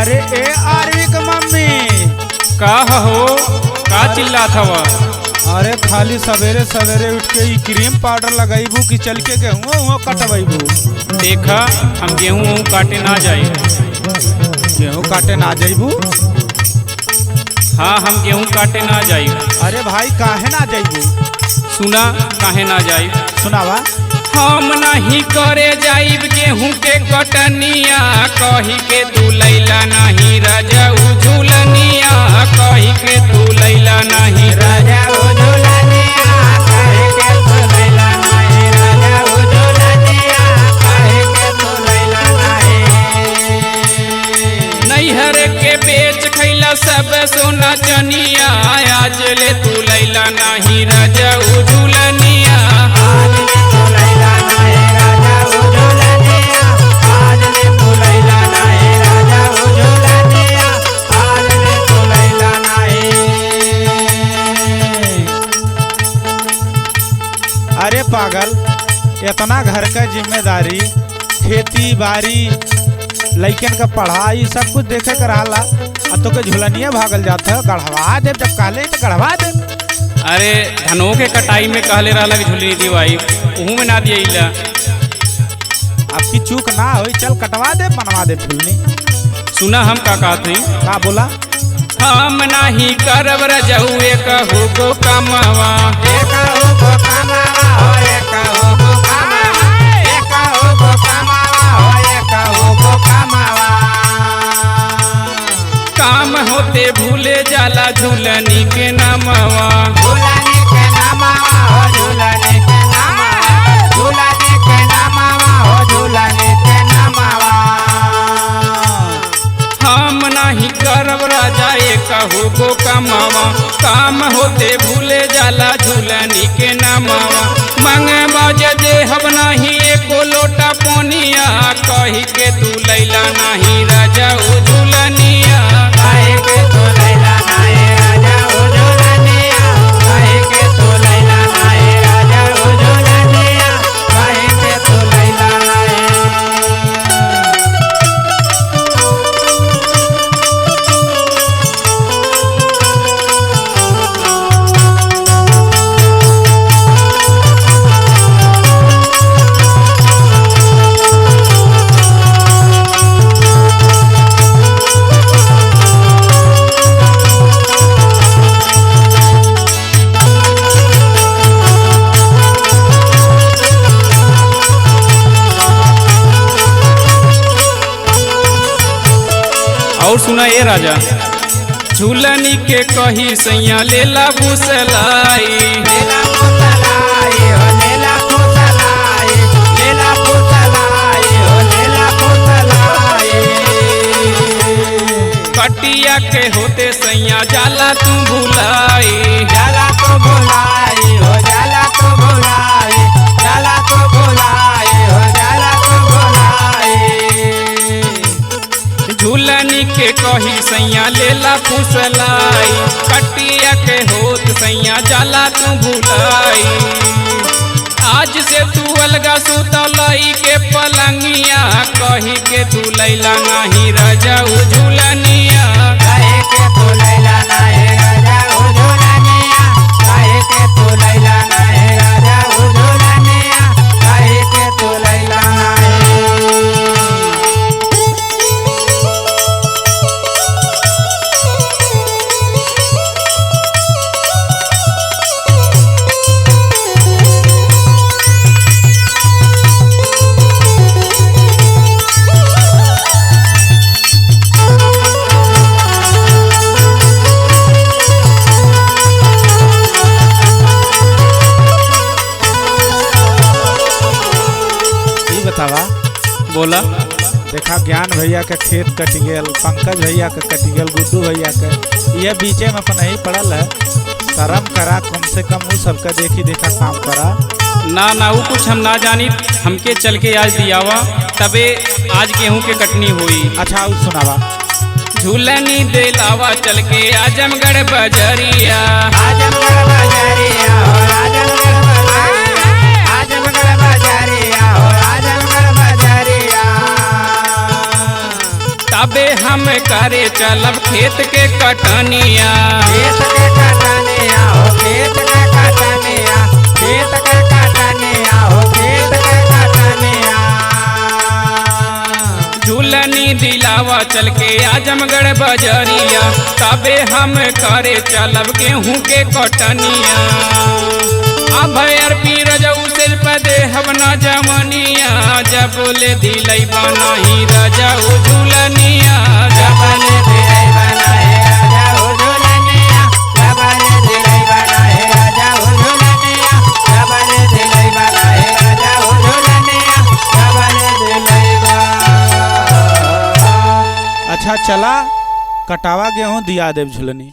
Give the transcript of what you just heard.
अरे ए आरवी के मम्मी का हो का चिल्लात हवा? अरे खाली सवेरे सवेरे उठ के ई क्रीम पाउडर लगाईबू कि चल के गेहूं कटवाईबू? देखा हम गेहूं काटे ना जाए। गेहूं काटे ना जाइबू? हाँ हम गेहूं काटे ना जाए। अरे भाई काहे ना जाइबू? सुना काहे ना जाए? सुनावा। हम नहीं करे जाइब गेहूं के कटनिया, कही के तू लैला नहीं राजा झूलनिया, कही के तू लैला नहीं राजा झूलनिया, कही के तू लैला नहीं राजा झूलनिया, कही के तू लैला नहीं। नैहर के बेच खैला सब सोना चनिया, आज ले तू लैला नहीं राजा झूलनिया। अरे पागल, इतना घर का जिम्मेदारी, खेती बाड़ी, लइकन का पढ़ाई सब कुछ देखे कर हाला, तो के झुलनिया भागल जाता है। गढ़वा दे जब कहले तो गढ़वा दे। अरे धनों के कटाई में कहले रहा कि झुलनी दिवाई, उहू में ना दिया। आपकी चूक ना हो, चल कटवा दे बनवा दे झुलनी। सुना हम का कहत हई? का बोला? हम नहीं करब रजहुए कहू गो कमवा, काम होते भूले जाला झूलनी के नामवा। हम नहीं करब राजा कहू गो कमावा, काम होते भूले जाला झूलनी के नामवा। मांगे बाजे दे हम नहीं एको लोटा पानिया, कही के तू लैला नहीं राजा झूलनिया, कही के तू लैला नहीं राजा झूलनिया, कही के तू लैला नहीं राजा झूलनिया, कही के तू लैला नहीं। और सुना ये राजा, झूलनी के कही सैया लेला फुसलाई, लेला फुसलाई हो लेला फुसलाई, लेला फुसलाई हो लेला फुसलाई। कटिया के होते सैया जाला तू भुलाई, जाला तू भुलाई हो जाला तू भुलाई, जाला तू भुलाई हो जाला तू भुलाई। झूलनी के कही सैया लेला फुसलाई, कटिया के होत सैया जाला तू भुलाई। आज से तू अलगा सुतलाई के पलंगिया, कही के तू लैला नहीं राजा झूलनिया, कही के तू लैला नहीं राजा झूलनिया, कही के तू लैला नहीं राजा झूलनिया, कही के तू लैला नहीं। बतावा। बोला। देखा ज्ञान भैया के खेत कट गया, पंकज भैया के कट गया, गुड्डू भैया के, ये बीचे में अपन नहीं पड़ल है। शर्म करा, कम से कम वो सबका देखी देखा काम करा। ना ना वो कुछ हम ना जानी, हमके चल के आज दियावा, तबे आज गेहूं के कटनी हुई। अच्छा वो सुनावा। झूलनी दिलावा चल के आजमगढ़ बजरिया, आजमगढ़ बजरिया हो आजमगढ़ बजरिया, आजमगढ़ बजरिया हो आजमगढ़ बजरिया। तबे हम करे चलब खेत के कटनिया। खेत के कटनिया हो खेत के कटनिया, खेत के कटनिया हो खेत के कटनिया। झूलनी दिलावा चल के आजमगढ़ बजरिया, तबे हम करे चलब गेहूं के कटनिया। अभयर पीर जऊ सिर पर देहब न जमनिया, जब ले दिलई बनाही रजऊ झूलनिया। जब ले दिलई बनाहे रजऊ झूलनिया, जब ले दिलई बनाहे रजऊ झूलनिया, जब ले दिलई बनाहे रजऊ झूलनिया, जब ले दिलई बा। अच्छा चला कटावा गेहूं दिया देव झुलनी।